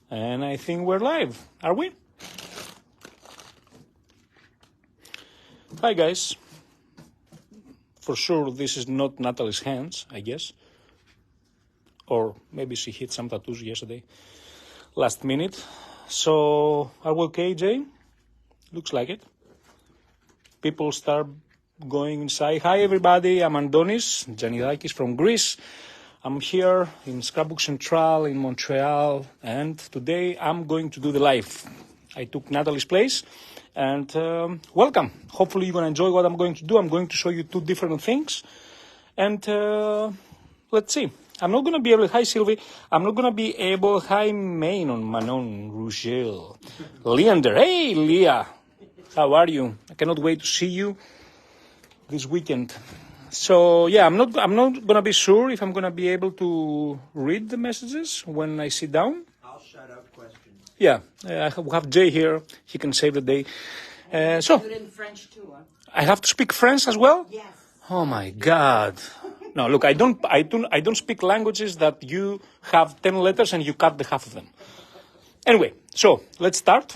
And I think we're live. Are we? Hi guys. For sure this is not Natalie's hands, I guess. Or maybe she hit some tattoos yesterday, last minute. So, are we okay, Jay? Looks like it. People start going inside. Hi everybody, I'm Antonis, Tzanidakis from Greece. I'm here in Scrapbook Central in Montreal, and today I'm going to do the live. I took Natalie's place, and welcome. Hopefully you're going to enjoy what I'm going to do. I'm going to show you two different things, and let's see. I'm not going to be able, hi Sylvie, I'm not going to be able, hi Manon, Rougel, Leander, hey Leah, how are you? I cannot wait to see you this weekend. So yeah, I'm not gonna be sure if I'm gonna be able to read the messages when I sit down. I'll shout out questions. Yeah, we have Jay here. He can save the day. So Do it in French too, huh? I have to speak French as well. Yes. Oh my God! No, look, I don't speak languages that you have 10 letters and you cut the half of them. Anyway, so let's start.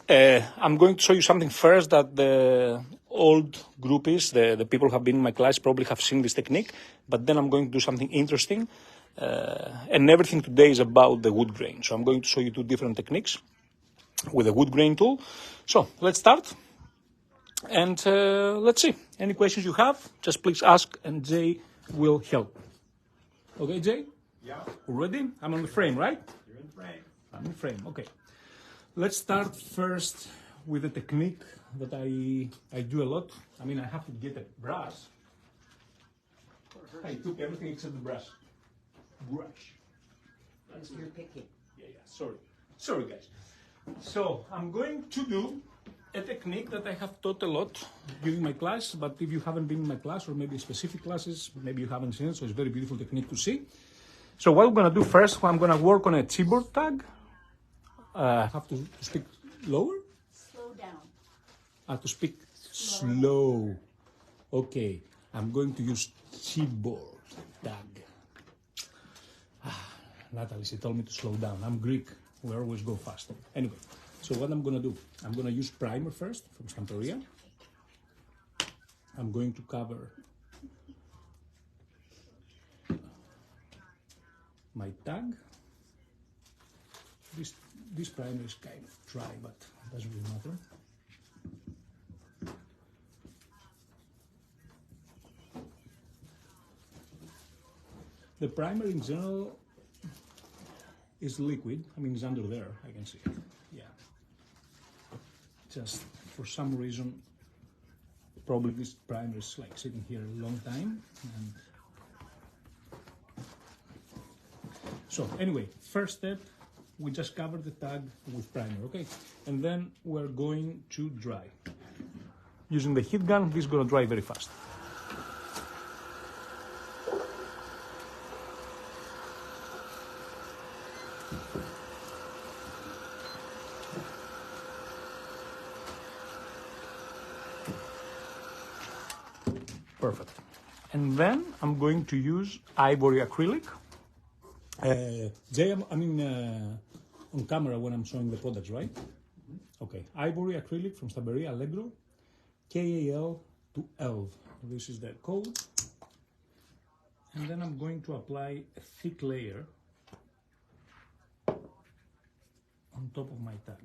I'm going to show you something first that the old groupies, the people who have been in my class probably have seen this technique, but then I'm going to do something interesting. And everything today is about the wood grain. So I'm going to show you two different techniques with a wood grain tool. So let's start. And let's see. Any questions you have, just please ask and Jay will help. Okay, Jay? Yeah. Ready? I'm on the frame, right? You're in frame. I'm in frame, okay. Let's start first with a technique that I do a lot. I mean, I have to get a brush. I took everything except the brush. That's your picking. Yeah, sorry guys. So I'm going to do a technique that I have taught a lot during my class, but if you haven't been in my class or maybe specific classes, maybe you haven't seen it, so it's a very beautiful technique to see. So what I'm gonna do first, I'm gonna work on a keyboard tag. I have to speak lower? Slow down. I have to speak slow. Okay, I'm going to use keyboard tag. Natalie, she told me to slow down. I'm Greek. We always go fast. Anyway, so what I'm going to do, I'm going to use primer first from Stamperia. I'm going to cover my tag. This primer is kind of dry, but it doesn't really matter. The primer in general is liquid. I mean, it's under there. I can see it. Yeah. Just for some reason, probably this primer is like sitting here a long time. And so anyway, first step, we just cover the tag with primer, okay? And then we're going to dry. Using the heat gun, this is going to dry very fast. Perfect. And then I'm going to use ivory acrylic. Jay, on camera when I'm showing the products, right? Okay, ivory acrylic from Stamperia Allegro, KAL-12. This is the code. And then I'm going to apply a thick layer on top of my tag.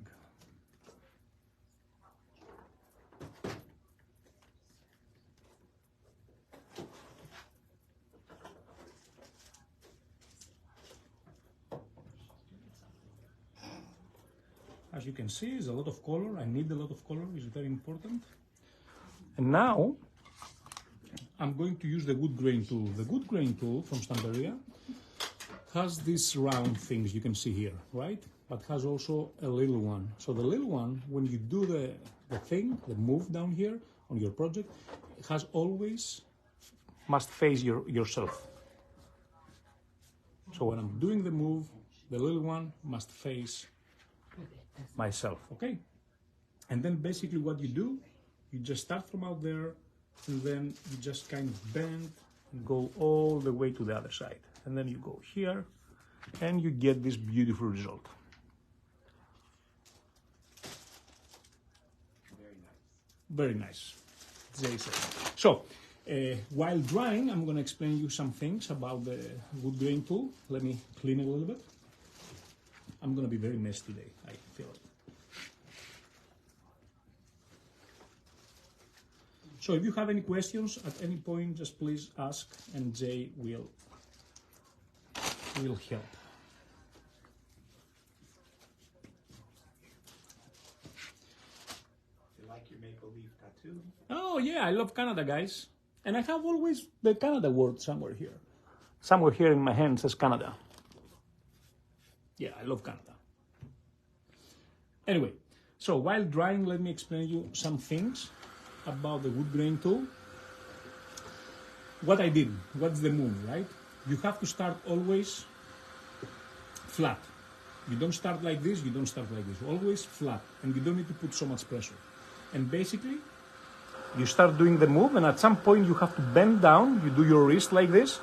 As you can see, there's a lot of color. I need a lot of color, it's very important. And now, I'm going to use the wood grain tool. The wood grain tool from Stamperia has these round things you can see here, right? But has also a little one. So the little one, when you do the thing, the move down here on your project, it has always must face yourself. So when I'm doing the move, the little one must face myself, okay? And then basically what you do, you just start from out there and then you just kind of bend and go all the way to the other side. And then you go here and you get this beautiful result. Very nice. Jay said. So, while drying, I'm going to explain you some things about the wood grain tool. Let me clean it a little bit. I'm going to be very messy today, I feel it. So if you have any questions at any point, just please ask and Jay will help. You like your maple leaf tattoo? Oh yeah, I love Canada, guys. And I have always the Canada word somewhere here. Somewhere here in my hand says Canada. Yeah, I love Canada. Anyway, so while drying, let me explain you some things about the wood grain tool. What I did, what's the move, right? You have to start always flat. You don't start like this, you don't start like this. Always flat, and you don't need to put so much pressure. And basically, you start doing the move, and at some point you have to bend down, you do your wrist like this,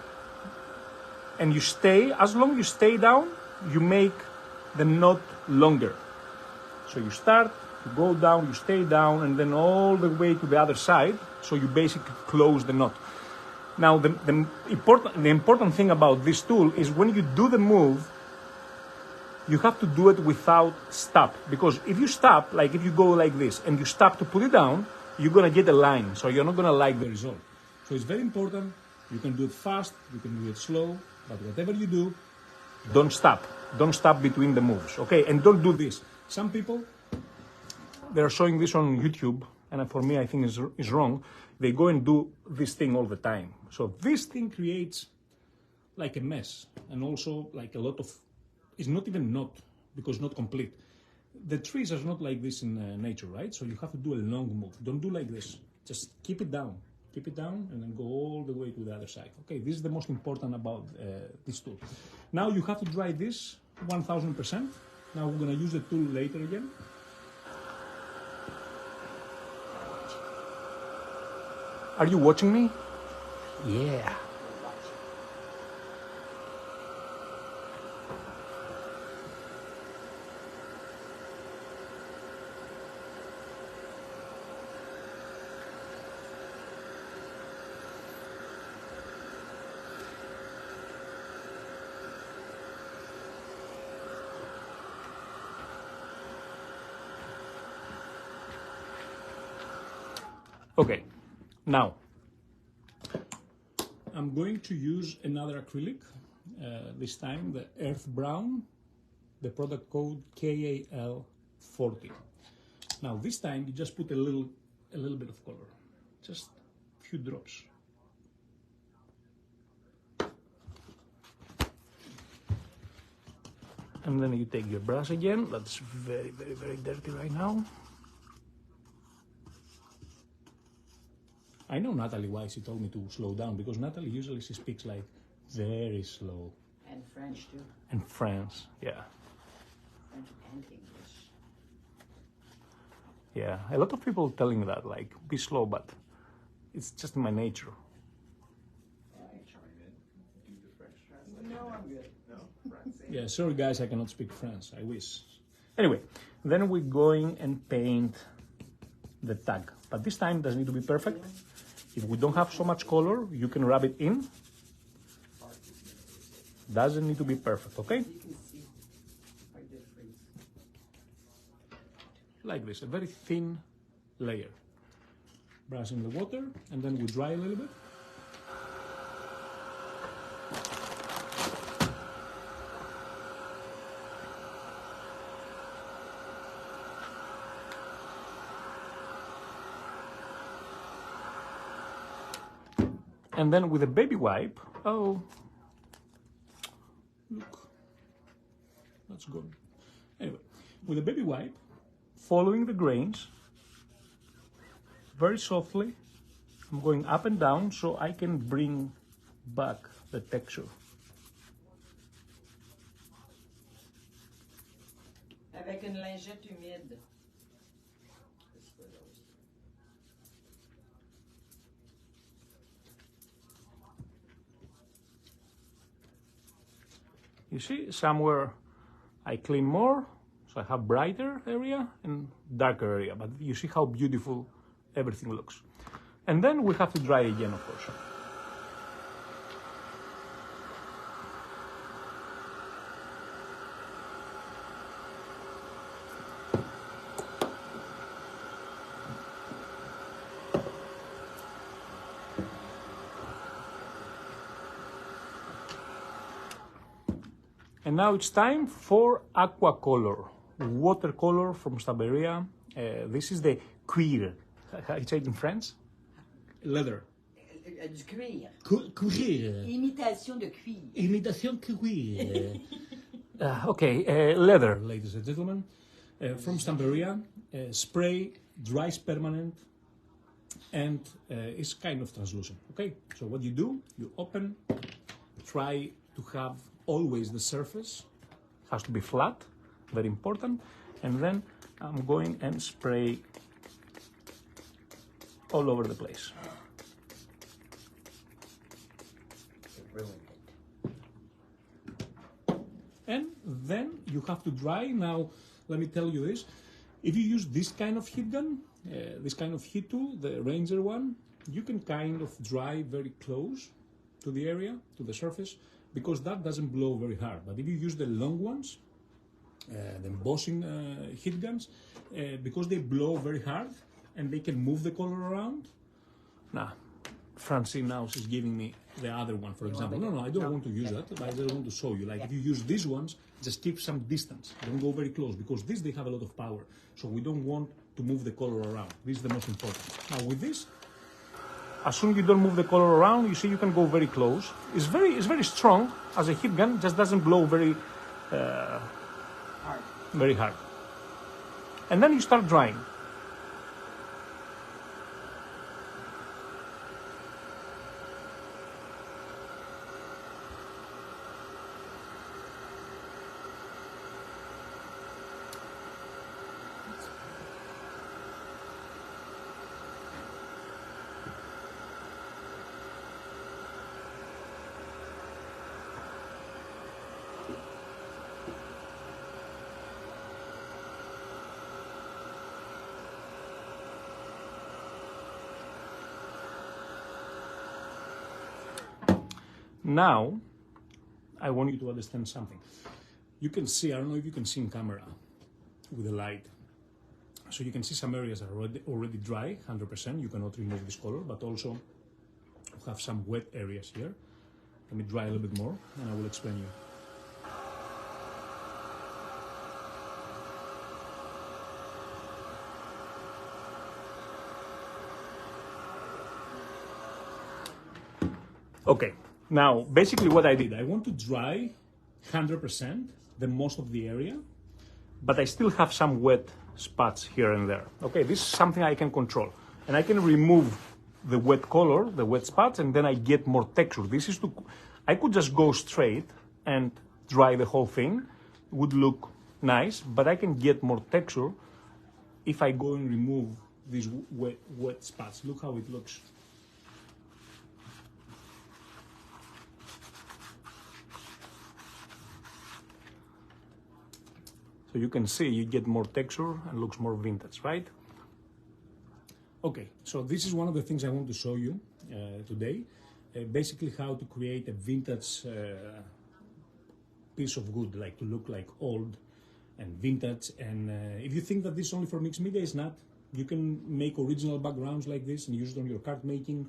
and you stay, as long as you stay down, you make the knot longer. So you start, you go down, you stay down, and then all the way to the other side, so you basically close the knot. Now, the important thing about this tool is when you do the move, you have to do it without stop. Because if you stop, like if you go like this, and you stop to put it down, you're going to get a line, so you're not going to like the result. So it's very important. You can do it fast, you can do it slow, but whatever you do, don't stop. Don't stop between the moves, okay? And don't do this. Some people, they're showing this on YouTube, and for me, I think is wrong. They go and do this thing all the time. So this thing creates like a mess, and also like a lot of, it's not even knot, because not complete. The trees are not like this in nature, right? So you have to do a long move. Don't do like this. Just keep it down. Keep it down and then go all the way to the other side. Okay, this is the most important about this tool. Now you have to dry this 1000%. Now we're going to use the tool later again. Are you watching me? Yeah. Okay, now I'm going to use another acrylic, this time the Earth Brown, the product code KAL40. Now this time you just put a little bit of color, just a few drops. And then you take your brush again, that's very, very, very dirty right now. I know Natalie why she told me to slow down, because Natalie usually she speaks like very slow. And French too. And France, yeah. French and English. Yeah, a lot of people telling me that, like, be slow, but it's just my nature. No, I'm good. Yeah, sorry guys, I cannot speak French, I wish. Anyway, then we're going and paint the tag. But this time it doesn't need to be perfect. If we don't have so much color, you can rub it in. Doesn't need to be perfect, okay? You can see my difference. Like this, a very thin layer. Brush in the water, and then we dry a little bit. And then with a baby wipe, oh, look, that's good. Anyway, with a baby wipe, following the grains, very softly, I'm going up and down so I can bring back the texture. Avec une lingette humide. You see, somewhere I clean more, so I have brighter area and darker area, but you see how beautiful everything looks. And then we have to dry again, of course. And now it's time for aqua color, watercolor from Stamperia. This is the cuir. How you say it in French? Leather. Du cuir. Cuir. Imitation de cuir. Imitation cuir. Okay, leather, ladies and gentlemen, from Stamperia. Spray, dries permanent, and is kind of translucent. Okay, so what you do, you open, try to have always the surface has to be flat, very important, and then I'm going and spray all over the place. And then you have to dry. Now, let me tell you this. If you use this kind of heat gun, this kind of heat tool, the Ranger one, you can kind of dry very close to the area, to the surface, because that doesn't blow very hard. But if you use the long ones, the embossing heat guns, because they blow very hard and they can move the color around. Now, Francine now is giving me the other one, for example. No, I don't want to use that, but I just want to show you. Like, if you use these ones, just keep some distance. Don't go very close, because these, they have a lot of power. So we don't want to move the color around. This is the most important. Now, with this, as soon as you don't move the color around, you see you can go very close. It's very strong as a heat gun, just doesn't blow very hard. And then you start drying. Now, I want you to understand something. You can see, I don't know if you can see in camera with the light. So you can see some areas are already dry, 100%. You cannot remove this color, but also you have some wet areas here. Let me dry a little bit more and I will explain you. Okay. Now, basically what I did, I want to dry 100%, the most of the area, but I still have some wet spots here and there. Okay, this is something I can control. And I can remove the wet color, the wet spots, and then I get more texture. I could just go straight and dry the whole thing. It would look nice, but I can get more texture if I go and remove these wet spots. Look how it looks. So you can see you get more texture and looks more vintage, right? Okay, so this is one of the things I want to show you today. Basically how to create a vintage piece of wood, like to look like old and vintage. And if you think that this is only for mixed media, it's not. You can make original backgrounds like this and use it on your card making,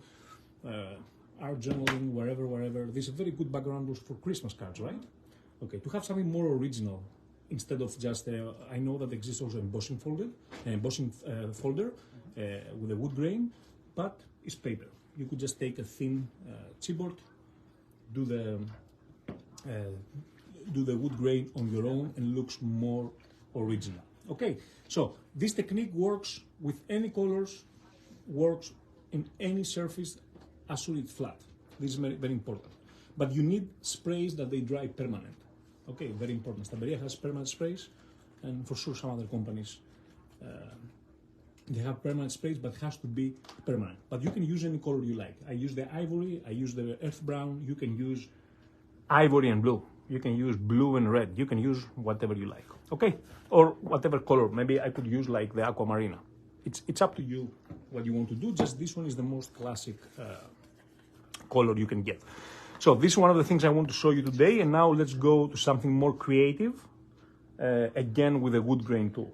art journaling, wherever. This is a very good background for Christmas cards, right? Okay, to have something more original, instead of just, I know that exists also embossing folder with a wood grain, but it's paper. You could just take a thin chipboard, do the wood grain on your own, and looks more original. Okay, so this technique works with any colors, works in any surface as soon as it's flat. This is very important. But you need sprays that they dry permanent. Okay, very important. Stamperia has permanent sprays, and for sure some other companies they have permanent sprays, but it has to be permanent. But you can use any color you like. I use the ivory, I use the earth brown. You can use ivory and blue. You can use blue and red. You can use whatever you like. Okay, or whatever color. Maybe I could use like the aquamarina. it's up to you what you want to do. Just this one is the most classic color you can get. So this is one of the things I want to show you today, and now let's go to something more creative, again with a wood grain tool.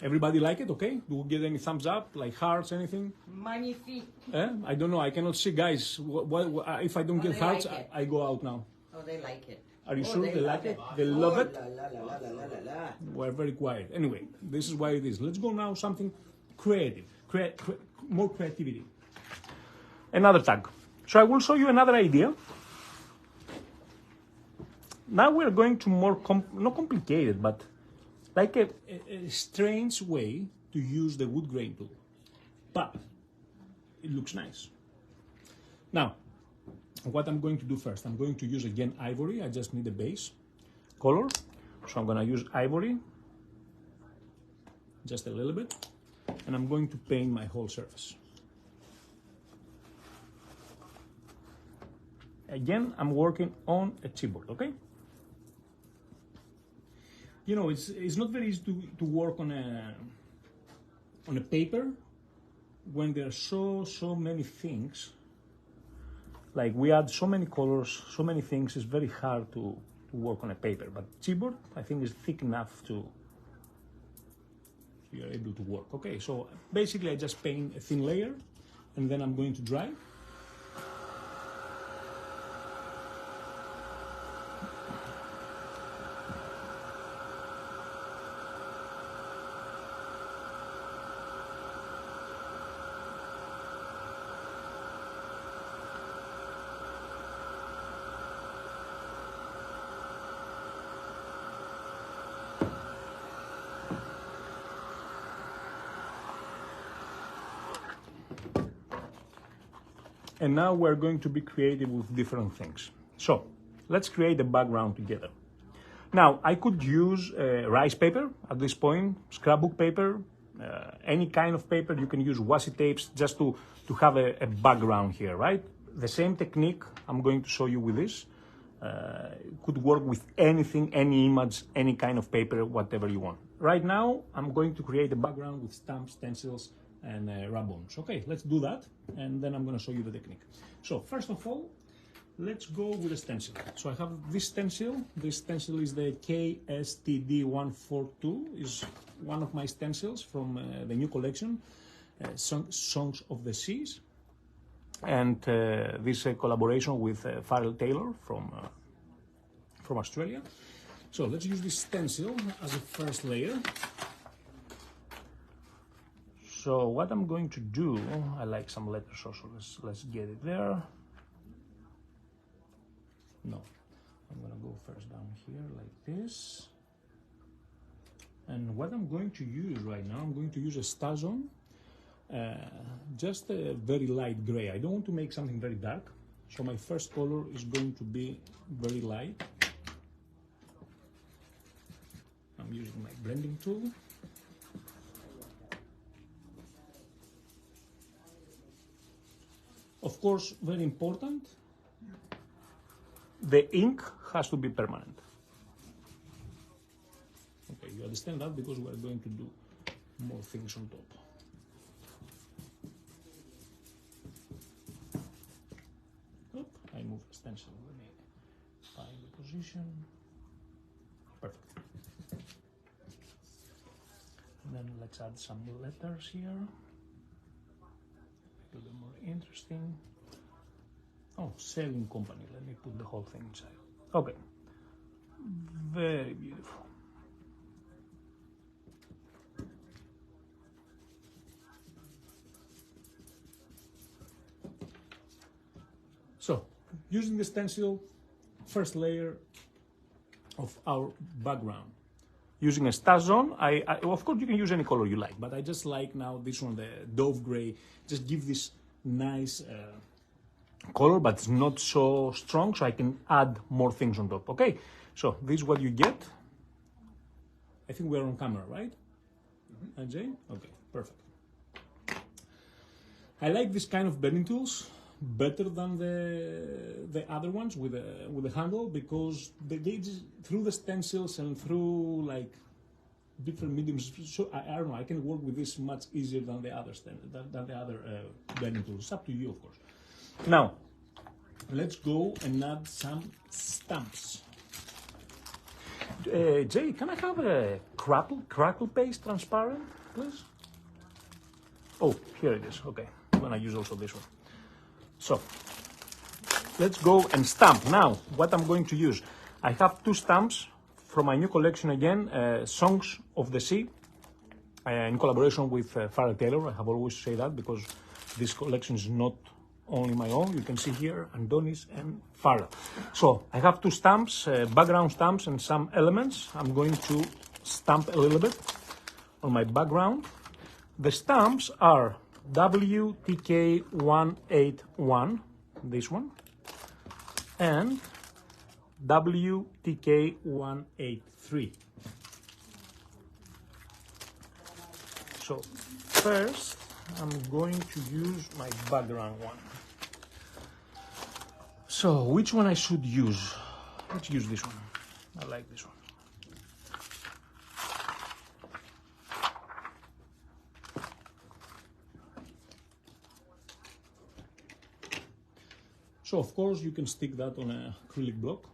Everybody like it, okay? Do we get any thumbs up, like hearts, anything? Magnifique. I don't know, I cannot see, guys. If I don't get they hearts, like it. I go out now. Oh, they like it. Are you Oh, sure they like it? They love it? La, la, la, la, la, la, la. We're very quiet. Anyway, this is why it is. Let's go now something creative, more creativity. Another tag. So I will show you another idea. Now we're going to more, not complicated, but like a strange way to use the wood grain tool. But it looks nice. Now, what I'm going to do first, I'm going to use again ivory. I just need a base color. So I'm going to use ivory, just a little bit, and I'm going to paint my whole surface. Again, I'm working on a chipboard, okay? You know, it's not very easy to work on a paper when there are so many things. Like we add so many colors, so many things, it's very hard to work on a paper. But chipboard, I think, is thick enough to you're able to work. Okay, so basically I just paint a thin layer and then I'm going to dry. And now we're going to be creative with different things. So let's create a background together. Now I could use rice paper at this point, scrapbook paper, any kind of paper. You can use washi tapes just to have a background here, right? The same technique I'm going to show you with this. Could work with anything, any image, any kind of paper, whatever you want. Right now I'm going to create a background with stamps, stencils, and rub-ons. Okay, let's do that, and then I'm going to show you the technique. So first of all, let's go with a stencil. So I have this stencil. This stencil is the KSTD142. Is one of my stencils from the new collection, Songs of the Seas, and this collaboration with Farrell Taylor from Australia. So let's use this stencil as a first layer. So what I'm going to do, I like some letters also, let's get it there. No, I'm gonna go first down here like this. And what I'm going to use right now, I'm going to use a Stazon, just a very light gray. I don't want to make something very dark. So my first color is going to be very light. I'm using my blending tool. Of course, very important, the ink has to be permanent. Okay, you understand that because we are going to do more things on top. Oop, I move the stencil, let me find the position. Perfect. And then let's add some letters here. A little bit more interesting. Oh, sailing company. Let me put the whole thing inside. Okay. Very beautiful. So, using the stencil, first layer of our background. Using a Stazon, of course you can use any color you like, but I just like now this one, the Dove Gray, just give this nice color, but it's not so strong, so I can add more things on top, okay? So this is what you get. I think we're on camera, right? Ajay? Okay, perfect. I like this kind of bending tools better than the other ones with the handle, because they just, through the stencils and through like different mediums. So I don't know. I can work with this much easier than the other blending tools. It's up to you, of course. Now, let's go and add some stamps. Jay, can I have a crackle paste transparent, please? Oh, here it is. Okay, I'm gonna use also this one. So, let's go and stamp. Now, what I'm going to use, I have two stamps from my new collection again, Songs of the Sea, in collaboration with Farrell Taylor. I have always say that because this collection is not only my own. You can see here Antonis and Farrell. So I have two stamps, background stamps and some elements. I'm going to stamp a little bit on my background. The stamps are WTK181, this one, and WTK183. So first I'm going to use my background one. So which one I should use? Let's use this one. I like this one. So of course you can stick that on an acrylic block,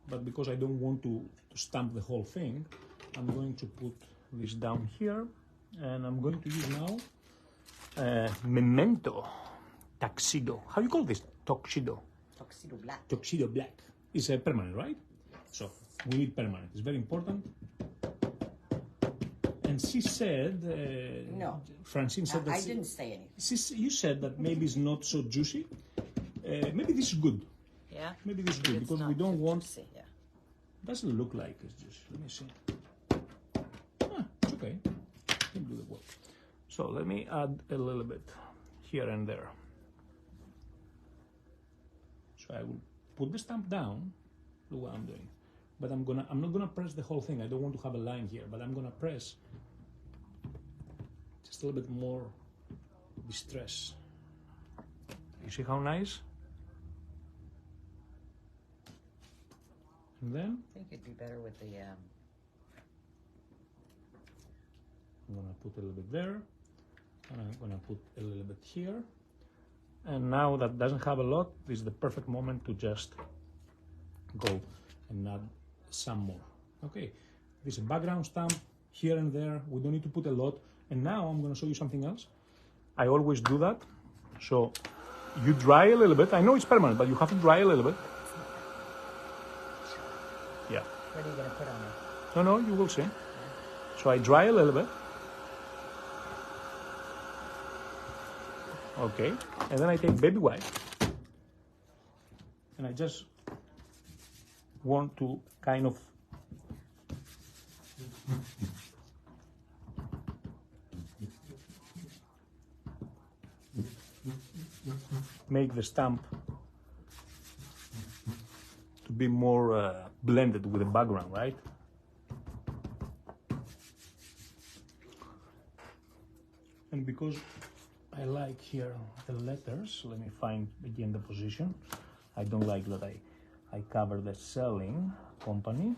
but because I don't want to stamp the whole thing, I'm going to put this down here, and I'm going to use now Memento Tuxedo. How do you call this? Tuxedo. Tuxedo black. Tuxedo black. It's a permanent, right? So we need permanent. It's very important. And she said, No. Francine said that. I didn't say anything. You said that maybe it's not so juicy. Maybe this is good. Yeah? Maybe this is good It's because not we don't too want. juicy, yeah. Doesn't look like it's juicy. Let me see. It's okay. Can do the work. So let me add a little bit here and there. So I will put the stamp down. Look what I'm doing. But I'm not gonna press the whole thing. I don't want to have a line here, but I'm gonna press just a little bit more distress. You see how nice? And then I think it'd be better with the I'm gonna put a little bit there, and I'm gonna put a little bit here. And now that doesn't have a lot, this is the perfect moment to just go and add some more. Okay, this is a background stamp here and there. We don't need to put a lot. And now I'm gonna show you something else. I always do that. So you dry a little bit. I know it's permanent, but you have to dry a little bit. Yeah. what are you gonna put on it? No, you will see. So I dry a little bit. Okay, and then I take baby wipe, and I just want to kind of make the stamp to be more blended with the background, right? And because I like here the letters, let me find again the position. I don't like that I cover the selling company.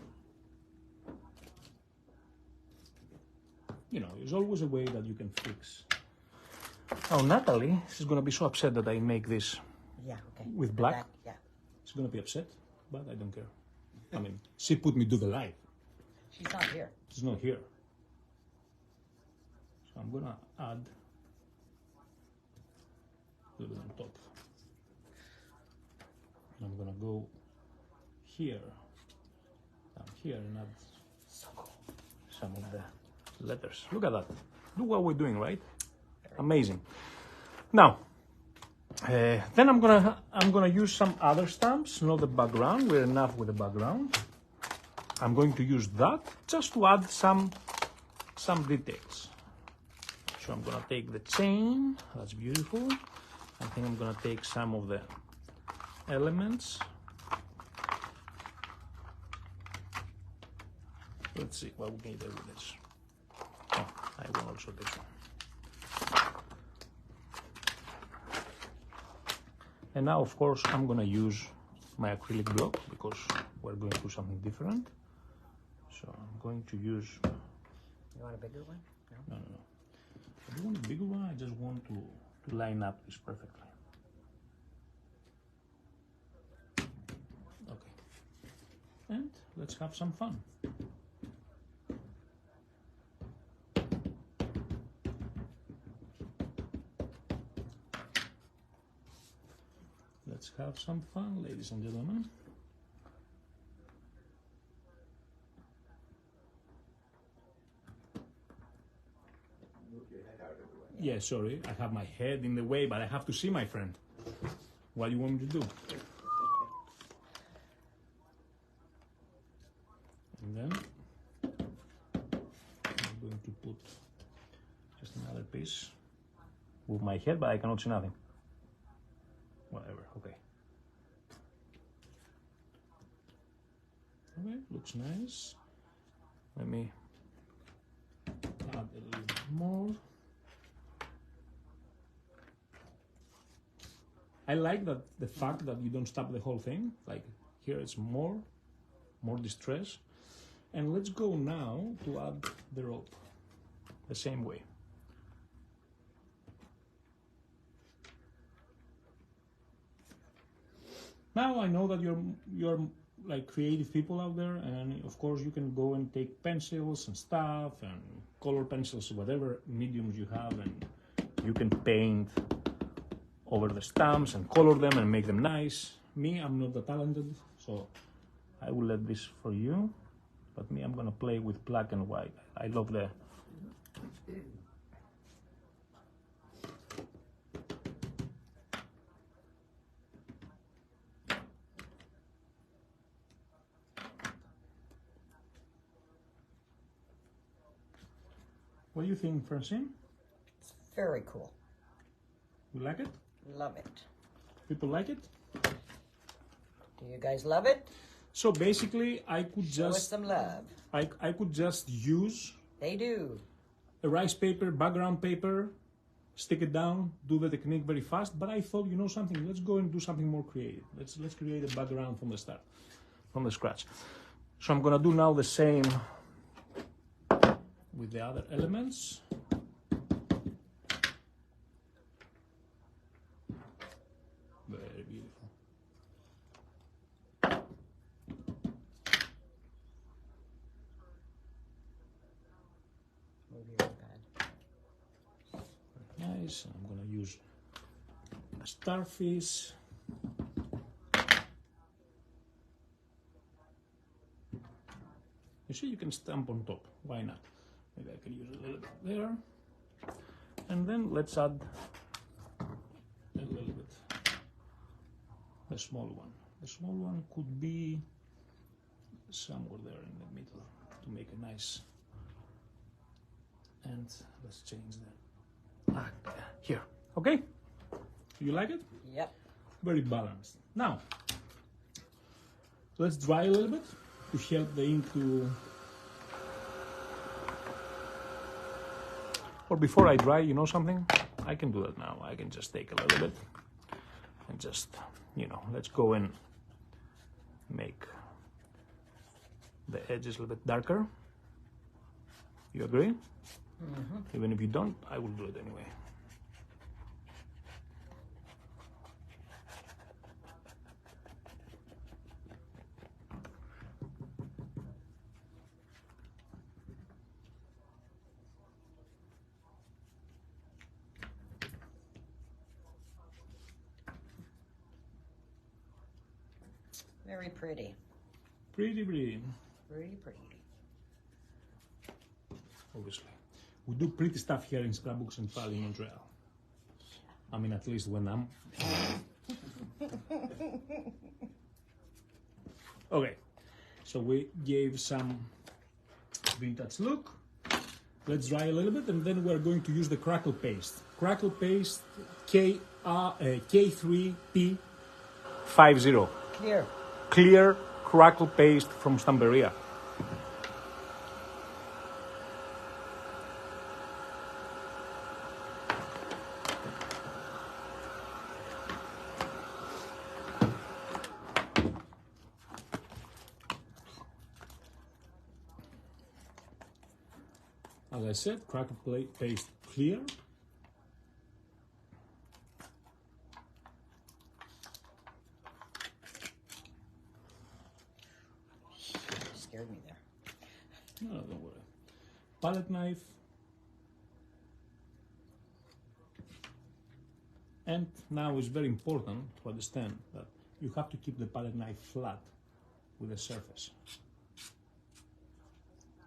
You know, there's always a way that you can fix. Oh, Natalie, she's gonna be so upset that I make this Yeah, okay. with black. Yeah. She's gonna be upset, but I don't care. I mean, she put me to the live. She's not here. She's not here. So I'm gonna add a little bit on top. And I'm gonna go here, down here, and add some of the letters. Look at that. Look what we're doing, right? Amazing. Now, then I'm gonna use some other stamps, not the background. We're enough with the background. I'm going to use that just to add some details. So I'm gonna take the chain. That's beautiful. I think I'm gonna take some of the elements. Let's see what we can do with this. Oh, I want also this one. And now, of course, I'm gonna use my acrylic block because we're going to do something different. So I'm going to use You want a bigger one? No? No. I don't want a bigger one, I just want to line up this perfectly. Okay. And let's have some fun. Let's have some fun, ladies and gentlemen. Yeah, sorry, I have my head in the way, but I have to see my friend. What do you want me to do? And then I'm going to put just another piece. Move my head, but I cannot see nothing. Whatever, okay. Okay, looks nice. Let me add a little bit more. I like that the fact that you don't stop the whole thing. Like here it's more distress. And let's go now to add the rope the same way. Now I know that you're like creative people out there, and of course you can go and take pencils and stuff and color pencils, whatever mediums you have, and you can paint over the stamps and color them and make them nice. Me, I'm not that talented, so I will let this for you. But me, I'm gonna play with black and white. I love the What do you think, Francine? It's very cool. You like it? Love it. People like it? Do you guys love it? So basically, I could Show us just some love. I could just use They do. a rice paper, background paper, stick it down, do the technique very fast. But I thought, you know something, let's go and do something more creative. Let's create a background from the start, from the scratch. So I'm gonna do now the same with the other elements. Very beautiful. Move your iPad. Nice. I'm gonna use a starfish. You see, you can stamp on top. Why not? Maybe I can use a little bit there. And then let's add a little bit. The small one. The small one could be somewhere there in the middle to make a nice. And let's change that. Here. Okay? You like it? Yep. Very balanced. Now, let's dry a little bit to help the ink to. Or before I dry, you know something? I can do that now. I can just take a little bit and just, you know, let's go and make the edges a little bit darker. You agree? Mm-hmm. Even if you don't, I will do it anyway. Very pretty. Pretty. Pretty. Obviously. We do pretty stuff here in Scrapbooks and File in Montreal. I mean, at least when I'm... Okay, so we gave some vintage look. Let's dry a little bit, and then we're going to use the crackle paste. Crackle paste K3P50. Clear. Clear crackle paste from Stamperia. As I said, crackle paste clear. Scared me there. No, don't worry. Palette knife. And now it's very important to understand that you have to keep the palette knife flat with the surface,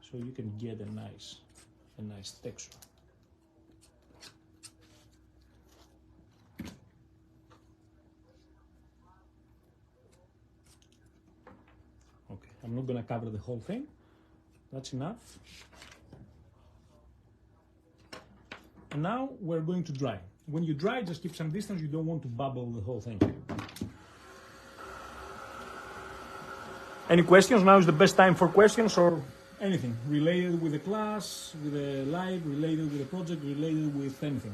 so you can get a nice texture. Okay, I'm not gonna cover the whole thing. That's enough. And now we're going to dry. When you dry, just keep some distance. You don't want to bubble the whole thing. Any questions? Now is the best time for questions or anything related with the class, with the live, related with the project, related with anything.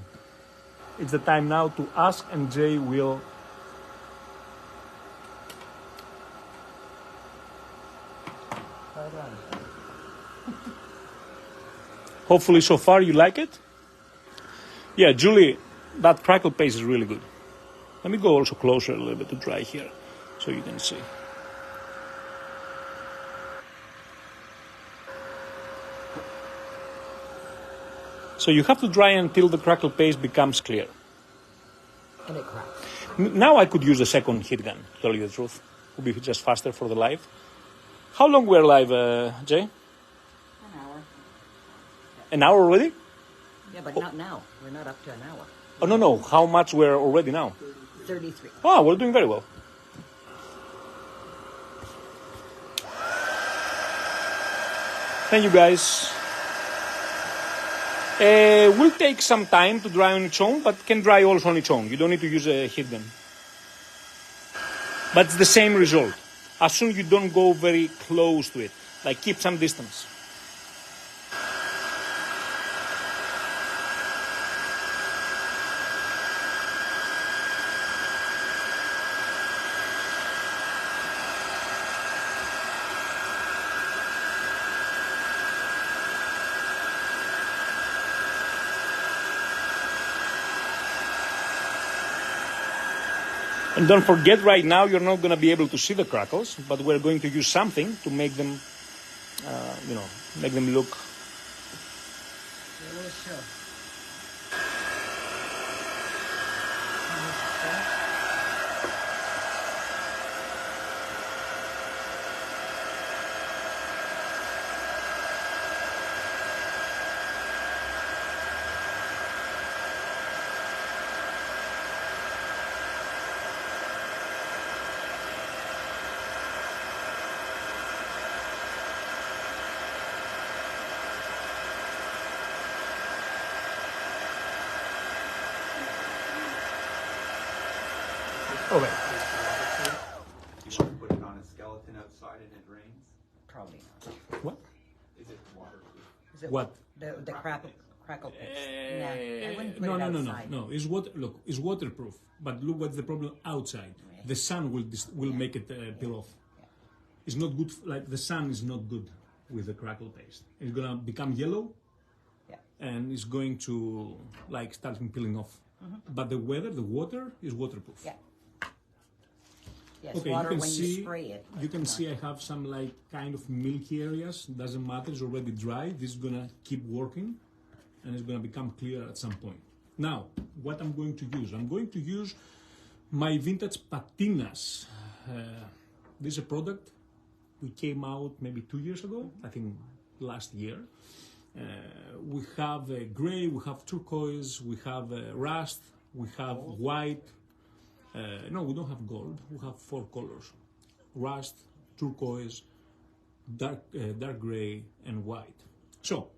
It's the time now to ask, and Jay will hopefully so far you like it. Yeah, Julie, that crackle paste is really good. Let me go also closer a little bit to dry here so you can see. So you have to dry until the crackle paste becomes clear. And it cracks. Now I could use a second heat gun, to tell you the truth. It would be just faster for the live. How long we're live, Jay? An hour. An hour already? Yeah, but not now. We're not up to an hour. Oh, no. How much we're already now? 33. Oh, we're doing very well. Thank you, guys. Will take some time to dry on its own, but can dry also on its own. You don't need to use a heat gun. But it's the same result. As soon as you don't go very close to it, like keep some distance. And don't forget, right now you're not going to be able to see the crackles, but we're going to use something to make them, make them look. Really sure. Okay. You want to put it on a skeleton outside and it rains? Probably not. What? Is it waterproof? Is it What? The crackle paste. Nah, I wouldn't put it outside. No. It's waterproof. But look what's the problem outside. The sun will make it peel off. Yeah. It's not good. Like the sun is not good with the crackle paste. It's gonna become yellow, and it's going to like start peeling off. But the water is waterproof. Yeah. Yes, Okay, water you can when see. you spray it. You can see I have some like kind of milky areas. Doesn't matter. It's already dry. This is gonna keep working, and it's gonna become clear at some point. Now, what I'm going to use? I'm going to use my vintage patinas. This is a product we came out maybe 2 years ago. I think last year. We have gray, we have turquoise, we have rust, we have white. No, we don't have gold. We have 4 colors: rust, turquoise, dark gray, and white. So,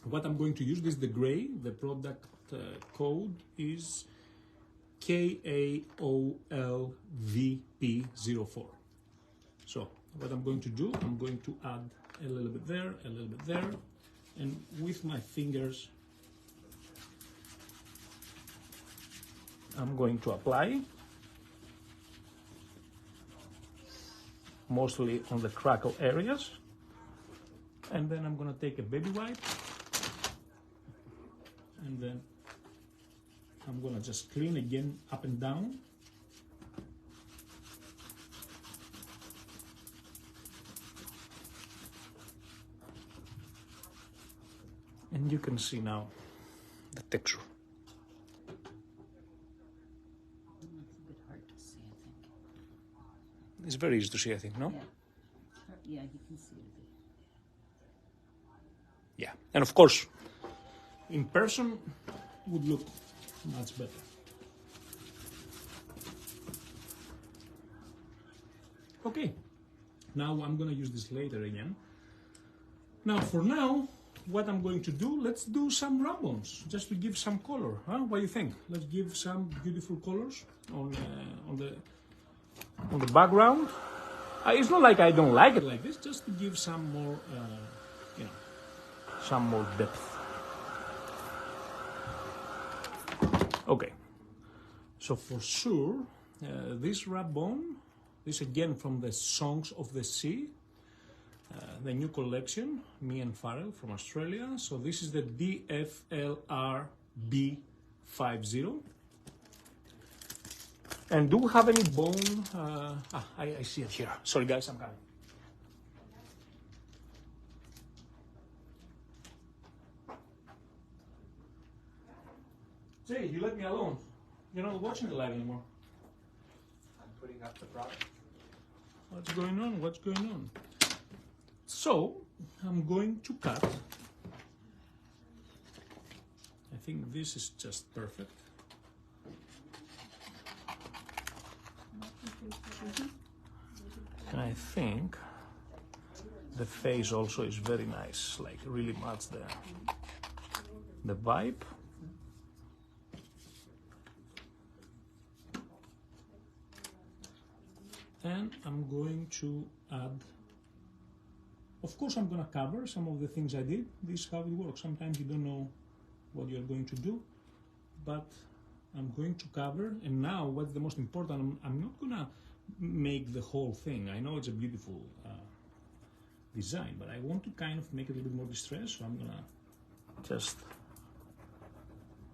what I'm going to use, this is the gray. The product code is KAOLVP04. So, what I'm going to do, I'm going to add a little bit there, a little bit there, and with my fingers, I'm going to apply mostly on the crackle areas, and then I'm going to take a baby wipe and then I'm gonna just clean again up and down. And you can see now the texture. It's a bit hard to see, I think. It's very easy to see, I think, no? Yeah. Yeah, you can see it a bit. Yeah, and of course, in person would look much better. Okay, now I'm gonna use this later again. Now, for now, what I'm going to do, let's do some rub-ons, just to give some color, huh? What do you think? Let's give some beautiful colors on the background. It's not like I don't like it like this, just to give some more, you know, some more depth. Okay, so for sure, this rub-on, this again from the Songs of the Sea, the new collection, me and Farrell from Australia. So this is the DFLR B50. And do we have any bone? I see it here. Sorry guys, I'm coming. Jay, you let me alone. You're not watching the live anymore. I'm putting up the product. What's going on? What's going on? So, I'm going to cut. I think this is just perfect. And I think the face also is very nice, like really much the vibe. And I'm going to add, of course I'm going to cover some of the things I did. This is how it works. Sometimes you don't know what you're going to do, but I'm going to cover. And now what's the most important, I'm not going to make the whole thing. I know it's a beautiful design, but I want to kind of make it a little bit more distressed. So I'm going to just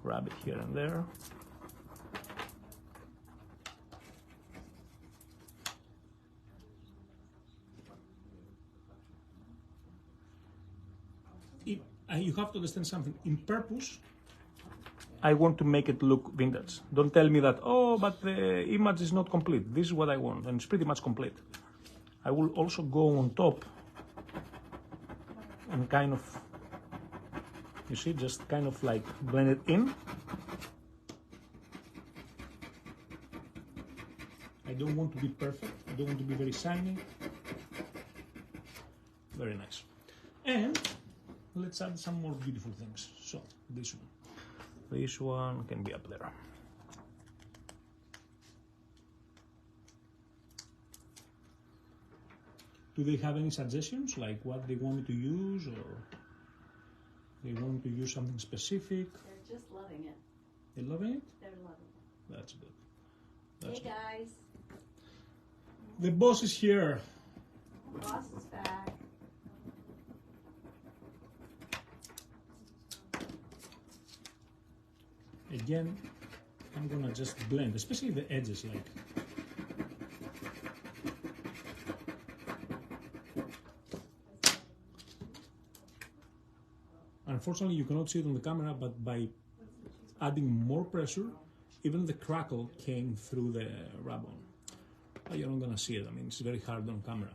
grab it here and there. You have to understand something. In purpose, I want to make it look vintage. Don't tell me that, oh, but the image is not complete. This is what I want, and it's pretty much complete. I will also go on top and kind of, you see, just kind of like blend it in. I don't want to be perfect. I don't want to be very shiny. Very nice. And let's add some more beautiful things. So, this one can be up there. Do they have any suggestions, like what they want me to use, or they want me to use something specific? They're just loving it. They're loving it? They're loving it. That's good. That's Hey good. guys, The boss is here. boss is back. Again, I'm gonna just blend, especially the edges, like. Unfortunately, you cannot see it on the camera, but by adding more pressure, even the crackle came through the rub-on. But you're not gonna see it. I mean, it's very hard on camera.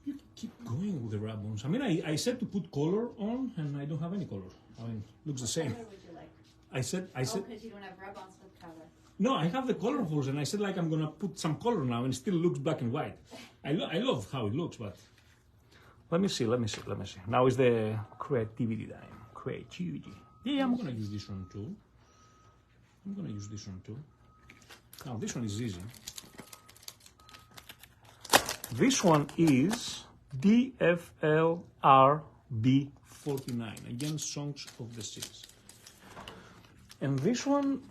You keep going with the rub-ons. I mean, I said to put color on, and I don't have any color. I mean, looks the same. What color would you like? I said. Oh, because you don't have rub-ons with color. No, I have the colorfuls, and I said like I'm gonna put some color now, and it still looks black and white. I love how it looks, but let me see. Now is the creativity time. Creativity. Yeah, I'm gonna use this one too. Now this one is easy. This one is DFLRB49, again, Songs of the Seas. And this one,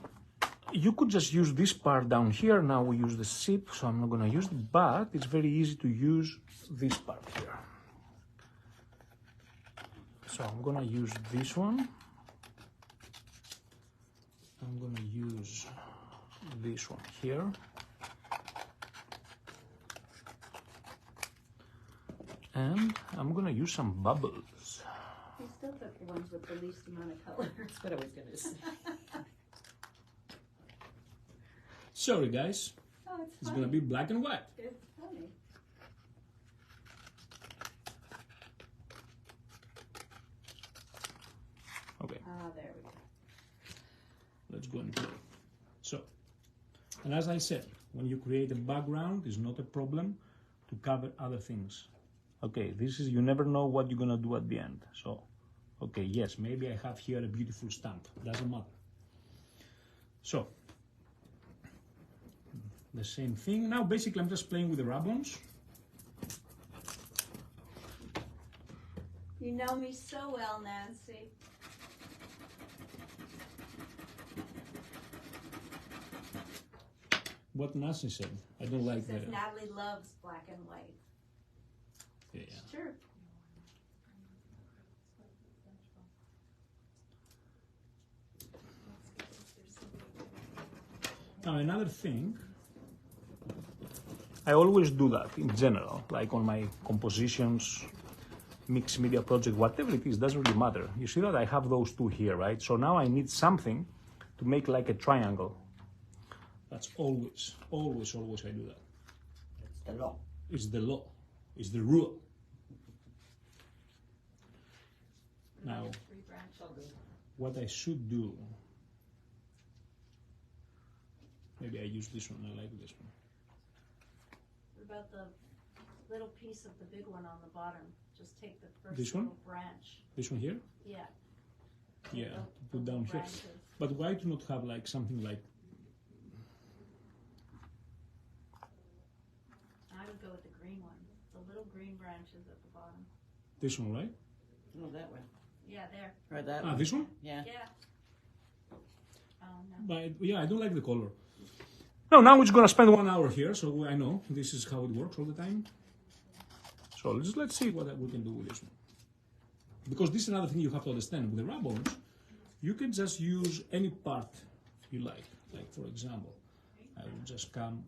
you could just use this part down here. Now we use the zip, so I'm not gonna use it, but it's very easy to use this part here. So I'm gonna use this one. I'm gonna use this one here. And I'm gonna use some bubbles. You still took the ones with the least amount of color. That's what I was going to say. Sorry guys, Oh, it's gonna be black and white. It's funny. Okay, Ah, there we go. let's go and play. So, and as I said, when you create a background, it's not a problem to cover other things. Okay, this is, you never know what you're gonna do at the end. So, okay, yes, maybe I have here a beautiful stamp, doesn't matter. So, the same thing. Now, basically, I'm just playing with the ribbons. You know me so well, Nancy. What Nancy said, I don't like Says that. Natalie loves black and white. Yeah. It's true. Now, another thing, I always do that in general, like on my compositions, mixed media project, whatever it is, doesn't really matter. You see that I have those two here, right? So now I need something to make like a triangle. That's always, always, always I do that. It's the law. It's the law. It's the rule. Now, what I should do, maybe I use this one, I like this one. What about the little piece of the big one on the bottom? Just take the first This one? little branch. This one here? Yeah. Yeah, The- to put the down here. branches. But why to not have like something like, I would go with the green one. The little green branches at the bottom. this one, right? No, that way. Yeah, there. Or that Ah, one. this one? Yeah. Yeah. Oh, no. But yeah, I don't like the color. No, now it's gonna spend 1 hour here, so I know this is how it works all the time. So let's see what we can do with this one. Because this is another thing you have to understand. With the ribbons, you can just use any part you like. Like for example, I will just come,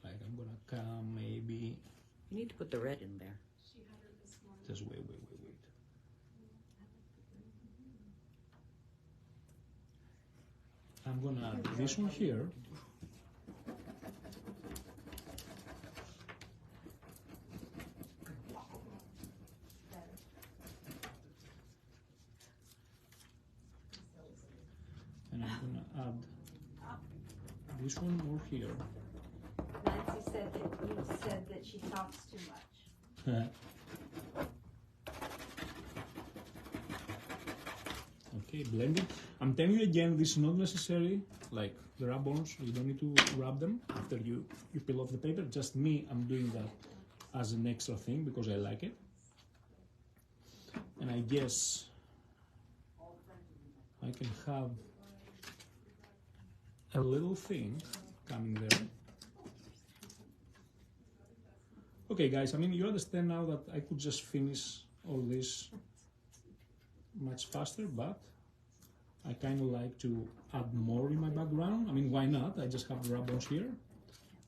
like I'm gonna come maybe, You need to put the red in there. just wait. I'm gonna add this one here. And I'm gonna add this one more here. Nancy said that you said that she talks too much. Okay, blend it. I'm telling you again, this is not necessary. Like the ribbons, you don't need to rub them after you peel off the paper. Just me, I'm doing that as an extra thing because I like it. And I guess I can have a little thing coming there. Okay, guys, I mean, you understand now that I could just finish all this much faster, but I kind of like to add more in my background. I mean, why not? I just have the ribbons here.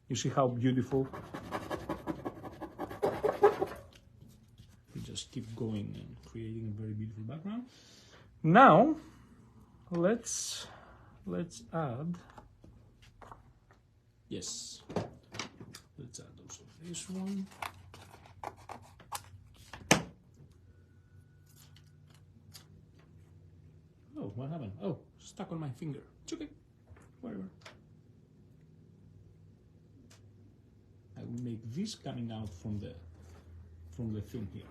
You see how beautiful. You just keep going and creating a very beautiful background. Now, let's add. Yes. Let's add also this one. Oh, what happened? Oh, stuck on my finger. It's okay. Whatever. I will make this coming out from the thing here.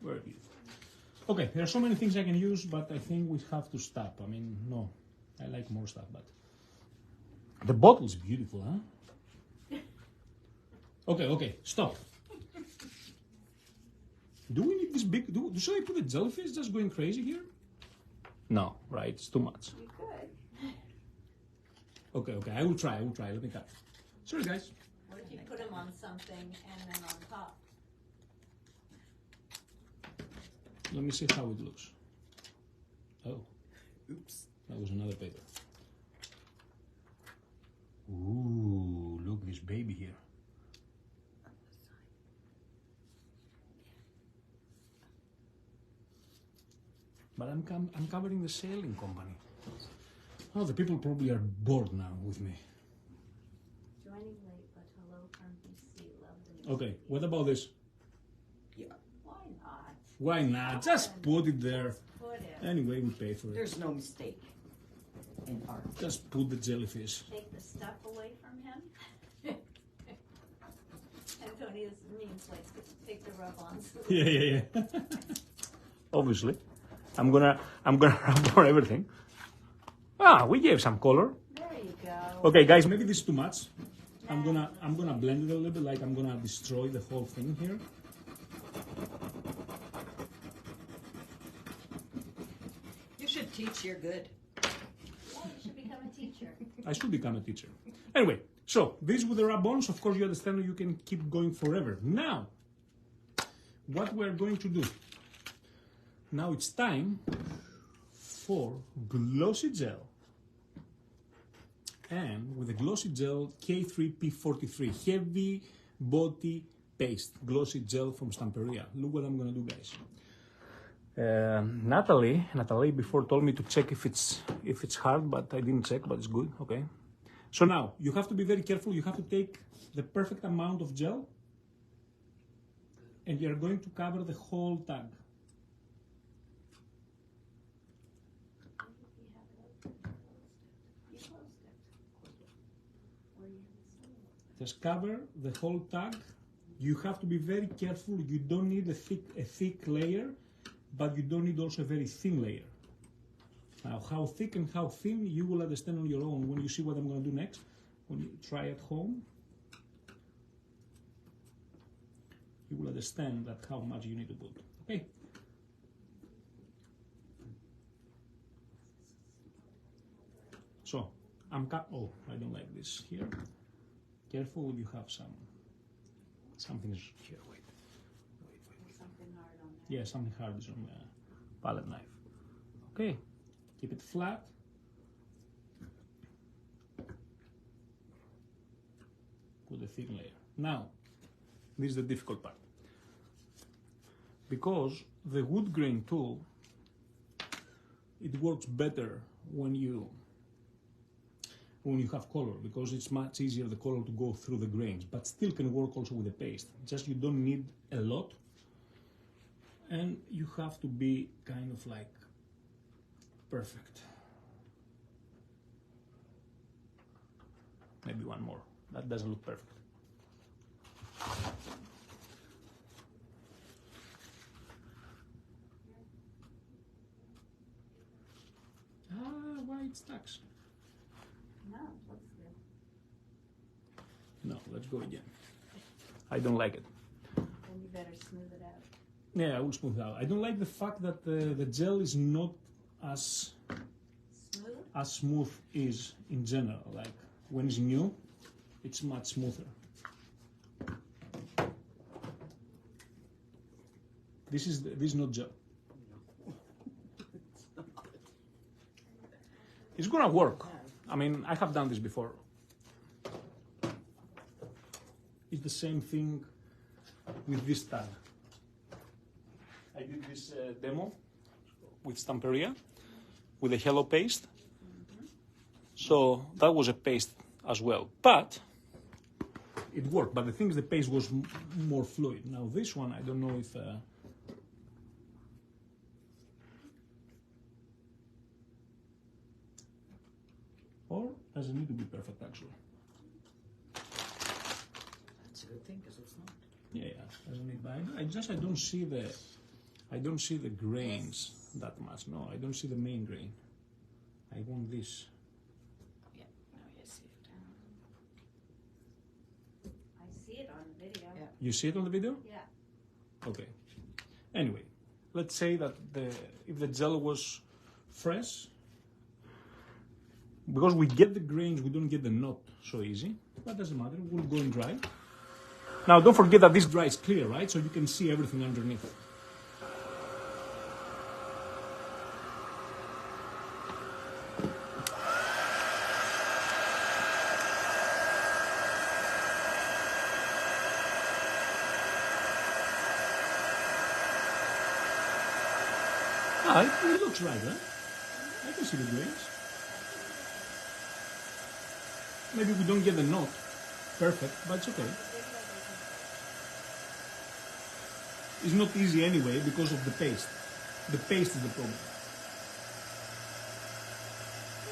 Very beautiful. Okay, there are so many things I can use, but I think we have to stop. I mean, no, I like more stuff, but the bottle is beautiful, huh? Okay, stop. Do we need this big? Should I put a jellyfish just going crazy here? No, right? It's too much. You could. Okay, I will try. Let me cut. Sorry, guys. What if you put them on something and then on top? Let me see how it looks. Oh, Oops. that was another paper. Ooh, look this baby here. But I'm covering the sailing company. Oh, the people probably are bored now with me. Joining late, but hello from BC. Love the news. Okay, what about this? Yeah. Why not? Why not? Just put it there. Just put it. Anyway, we pay for it. There's no mistake in art. Just put the jellyfish. Take the stuff away from him. Antonis means like take the rub-ons. Yeah. Obviously, I'm gonna rub for everything. Ah, we gave some color. There you go. Okay, guys, maybe this is too much. I'm gonna blend it a little bit, like I'm gonna destroy the whole thing here. You should teach. You're good. Yeah, you should become a teacher. I should become a teacher. Anyway, so this with the rub-ons, of course, you understand you can keep going forever. Now, what we're going to do? Now it's time for glossy gel. And with the glossy gel K3P43 heavy body paste glossy gel from Stamperia. Look what I'm gonna do, guys. Natalie before told me to check if it's hard, but I didn't check, but it's good. Okay. So now you have to be very careful. You have to take the perfect amount of gel, and you're going to cover the whole tag. Just cover the whole tag. You have to be very careful. You don't need a thick layer, but you don't need also a very thin layer. Now, how thick and how thin, you will understand on your own when you see what I'm going to do next. When you try at home, you will understand that how much you need to put. Okay. So, oh, I don't like this here. Careful, you have something here. Wait. Something hard on there. Yeah, something hard is on the palette knife. Okay, keep it flat. Put a thin layer. Now, this is the difficult part. Because the wood grain tool, it works better when you have color, because it's much easier the color to go through the grains, but still can work also with the paste. Just you don't need a lot, and you have to be kind of like perfect. Maybe one more. That doesn't look perfect. Why it stacks? No, looks good. No, let's go again. I don't like it. Then you better smooth it out. Yeah, I will smooth it out. I don't like the fact that the gel is not as smooth is in general. Like when it's new, it's much smoother. This is not gel. It's gonna work. I mean, I have done this before. It's the same thing with this tag. I did this demo with Stamperia, with a yellow paste. So that was a paste as well. But it worked. But the thing is, the paste was more fluid. Now this one, I don't know if... or does it need to be perfect, actually? That's a good thing, because it's not. Yeah, doesn't need. But I don't see the grains that much. No, I don't see the main grain. I want this. Yeah, now you see it. I see it on the video. Yeah. You see it on the video? Yeah. Okay. Anyway, let's say that if the gel was fresh, because we get the grains, we don't get the knot so easy. That doesn't matter, we'll go and dry. Now don't forget that this dry is clear, right? So you can see everything underneath. Ah, it looks right, huh? I can see the grains. Maybe we don't get the knot perfect, but it's okay. It's not easy anyway because of the paste. The paste is the problem.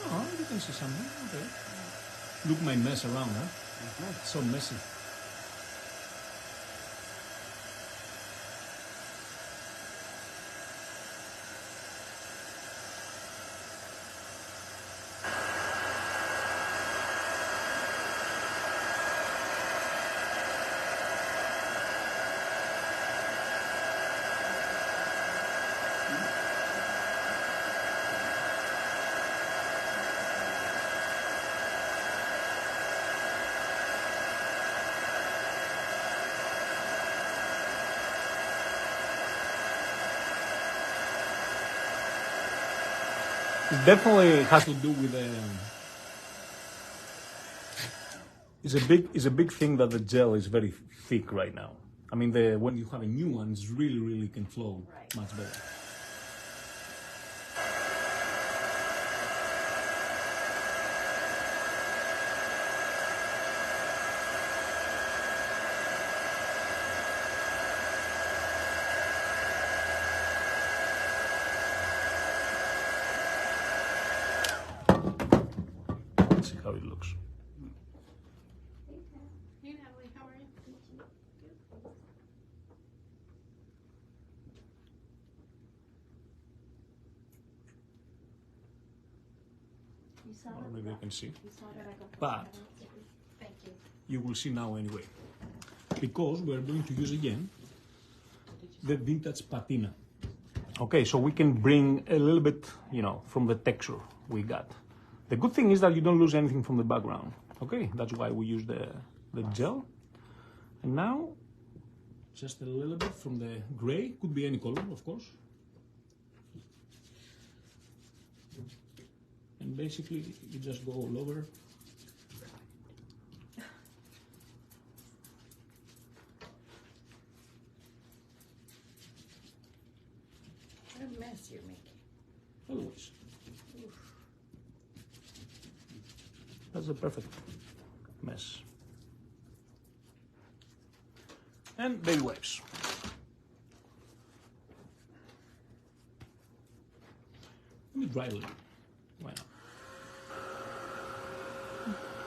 Oh, you can see something. Okay. Look my mess around, huh? So messy. It definitely has to do with the. It's a big thing that the gel is very thick right now. I mean, when you have a new one, it's really can flow much better. Let's see how it looks. Hey Natalie, how are you? You saw Or that? maybe I can see. You saw that I got But thank you. you will see now anyway, because we're going to use again the vintage patina. Okay, so we can bring a little bit, from the texture we got. The good thing is that you don't lose anything from the background. Okay, that's why we use the gel. And now, just a little bit from the gray, could be any color, of course. And basically, you just go all over. What a mess you're making. Always. That's a perfect mess. And baby wipes. Let me dry a little. Why not?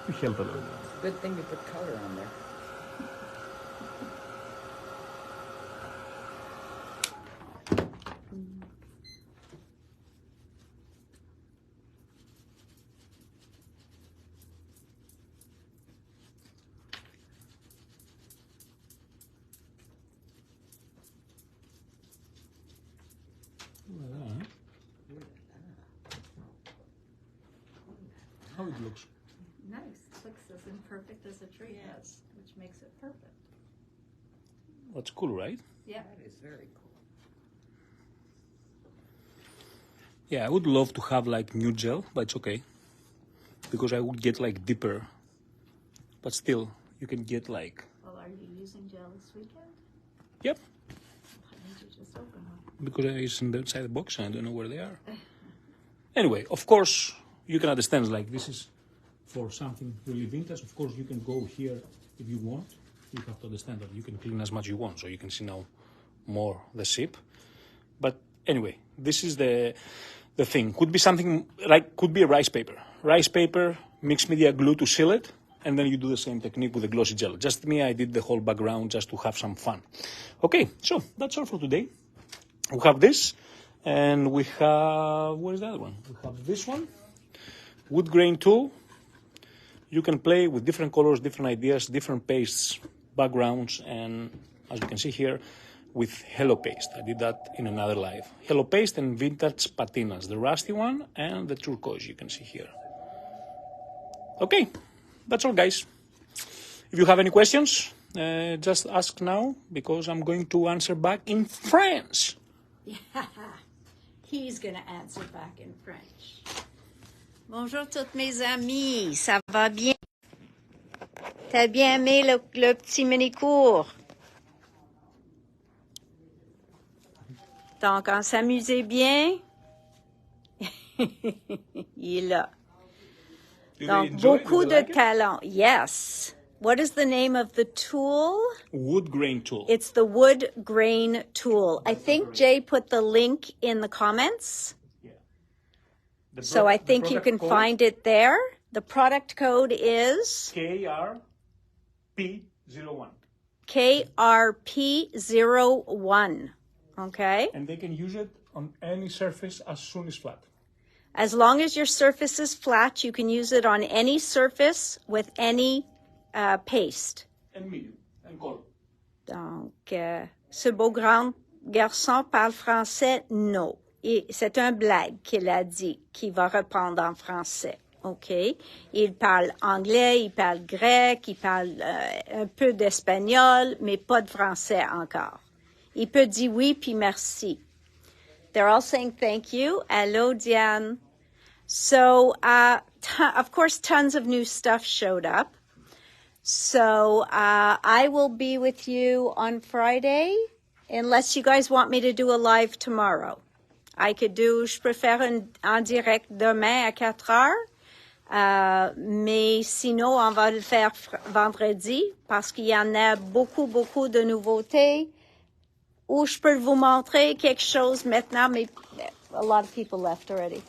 To help a little bit. It's a good thing to put color on there. Voilà. How it looks. Nice. Looks as imperfect as a tree does, which makes it perfect. That's cool, right? Yeah. That is very cool. Yeah, I would love to have like new gel, but it's okay. Because I would get like deeper. But still, you can get like... Well, are you using gel this weekend? Yep. Why didn't you just open one? Because it's inside the box and I don't know where they are. Anyway, of course, you can understand, like, this is for something really vintage. Of course, you can go here if you want. You have to understand that you can clean as much as you want, so you can see now more the shape. But anyway, this is the thing. Could be something like, could be a rice paper. Rice paper, mixed media glue to seal it, and then you do the same technique with the glossy gel. Just me, I did the whole background just to have some fun. Okay, so that's all for today. We have this, and we have, what is the other one? We have this one, wood grain tool. You can play with different colors, different ideas, different pastes, backgrounds, and as you can see here, with Hello Paste. I did that in another live. Hello Paste and vintage patinas, the rusty one and the turquoise you can see here. Okay, that's all, guys. If you have any questions, just ask now, because I'm going to answer back in French. He's going to answer back in French. Bonjour toutes mes amies, ça va bien? T'as bien aimé le petit mini-cours? Donc, on s'amusait bien. Il est là. Donc, beaucoup de talent. Yes. What is the name of the tool? Wood grain tool. It's the wood grain tool. I think Jay put the link in the comments. Yeah. So I think you can find it there. The product code is KRP01. KRP01. Okay? And they can use it on any surface as soon as flat. As long as your surface is flat, you can use it on any surface with any paste. And medium. And color. Donc, ce beau grand garçon parle français? Non. Et c'est un blague qu'il a dit, qu'il va répondre en français. OK? Il parle anglais, il parle grec, il parle un peu d'espagnol, mais pas de français encore. Il peut dire oui puis merci. They're all saying thank you. Hello, Diane. So, of course, tons of new stuff showed up. So, I will be with you on Friday, unless you guys want me to do a live tomorrow. Je peux faire en direct demain à 4 heures. Mais sinon, on va le faire vendredi parce qu'il y en a beaucoup de nouveautés. Ou je peux vous montrer quelque chose maintenant, mais a lot of people left already.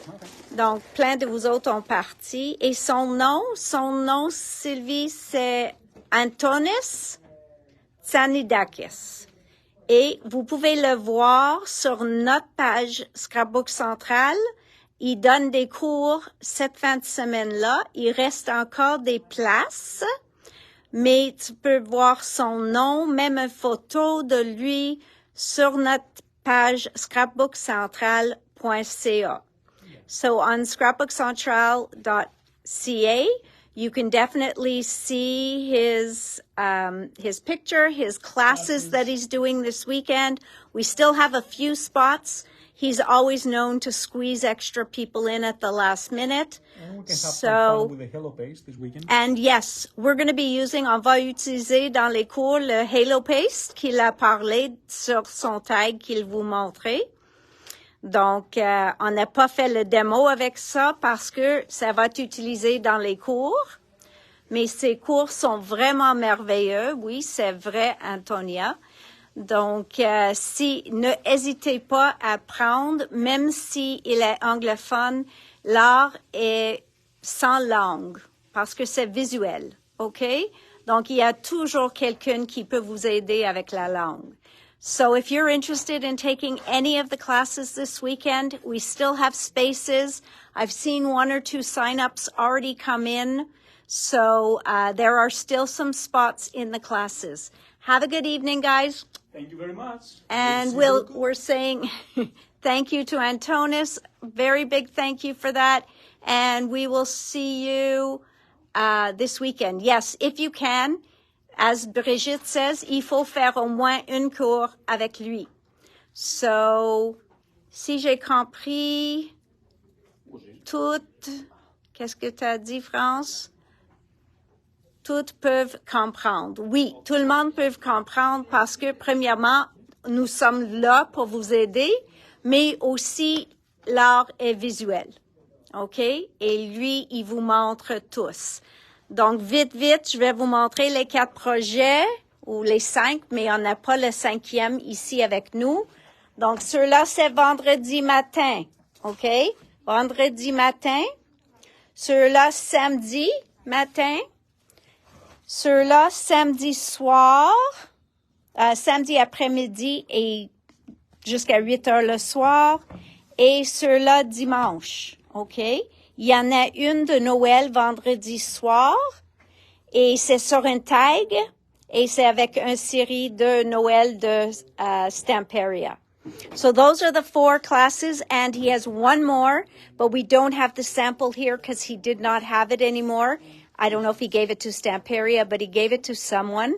Okay. Donc, plein de vous autres ont parti. Et son nom, Sylvie, c'est Antonis Tzanidakis. Et vous pouvez le voir sur notre page Scrapbook Central. Il donne des cours cette fin de semaine-là. Il reste encore des places, mais tu peux voir son nom, même une photo de lui sur notre page scrapbookcentral.ca. So on scrapbookcentral.ca, you can definitely see his picture, his classes that he's doing this weekend. We still have a few spots. He's always known to squeeze extra people in at the last minute. And we can have some fun with the Halo Paste this weekend. And yes, on va utiliser dans les cours le Halo Paste qu'il a parlé sur son tag qu'il vous montrait. Donc, on n'a pas fait le démo avec ça parce que ça va être utilisé dans les cours. Mais ces cours sont vraiment merveilleux. Oui, c'est vrai, Antonia. Donc, ne hésitez pas à prendre, même si il est anglophone, l'art est sans langue, parce que c'est visuel, OK? Donc, il y a toujours quelqu'un qui peut vous aider avec la langue. So, if you're interested in taking any of the classes this weekend, we still have spaces. I've seen 1 or 2 sign-ups already come in. So, there are still some spots in the classes. Have a good evening, guys. Thank you very much. And we're saying thank you to Antonis. Very big thank you for that. And we will see you this weekend. Yes, if you can, as Brigitte says, il faut faire au moins une cours avec lui. So, si j'ai compris toutes, qu'est-ce que tu as dit, France? Toutes peuvent comprendre. Oui, tout le monde peut comprendre parce que, premièrement, nous sommes là pour vous aider, mais aussi l'art est visuel. OK? Et lui, il vous montre tous. Donc, vite, je vais vous montrer les 4 projets, ou les 5, mais on n'a pas le 5e ici avec nous. Donc, ceux-là, c'est vendredi matin. OK? Vendredi matin. Ceux-là, samedi matin. Ceux-là, samedi soir, samedi après-midi et jusqu'à 8 heures le soir. Et ceux-là, dimanche, OK? Il y en a une de Noël vendredi soir et c'est sur un tag et c'est avec une série de Noël de Stamperia. So those are the 4 classes, and he has one more, but we don't have the sample here because he did not have it anymore. I don't know if he gave it to Stamperia, but he gave it to someone.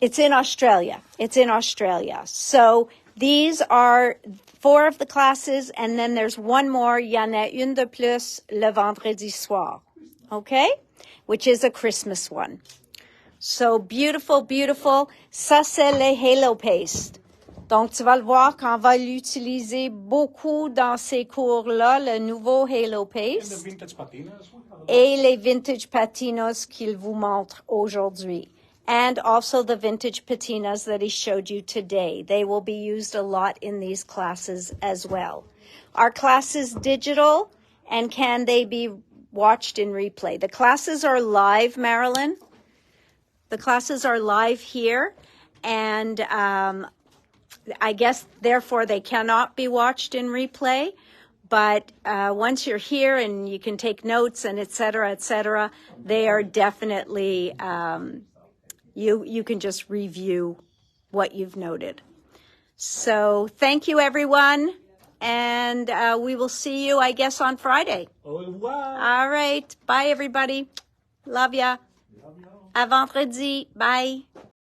It's in Australia. It's in Australia. So these are 4 of the classes, and then there's one more. Il y en a une de plus le vendredi soir. Okay? Which is a Christmas one. So beautiful, beautiful. Ça, c'est le Halo Paste. Donc, tu vas le voir qu'on va l'utiliser beaucoup dans ces cours-là, le nouveau Halo Paste. Vintage patinas. Et les vintage patinas qu'il vous montre aujourd'hui. And also the vintage patinas that he showed you today. They will be used a lot in these classes as well. Are classes digital, and can they be watched in replay? The classes are live, Marilyn. The classes are live here, and I guess, therefore, they cannot be watched in replay. But once you're here and you can take notes and et cetera, they are definitely, you can just review what you've noted. So thank you, everyone. And we will see you, I guess, on Friday. Au revoir. All right. Bye, everybody. Love ya. À vendredi. Bye.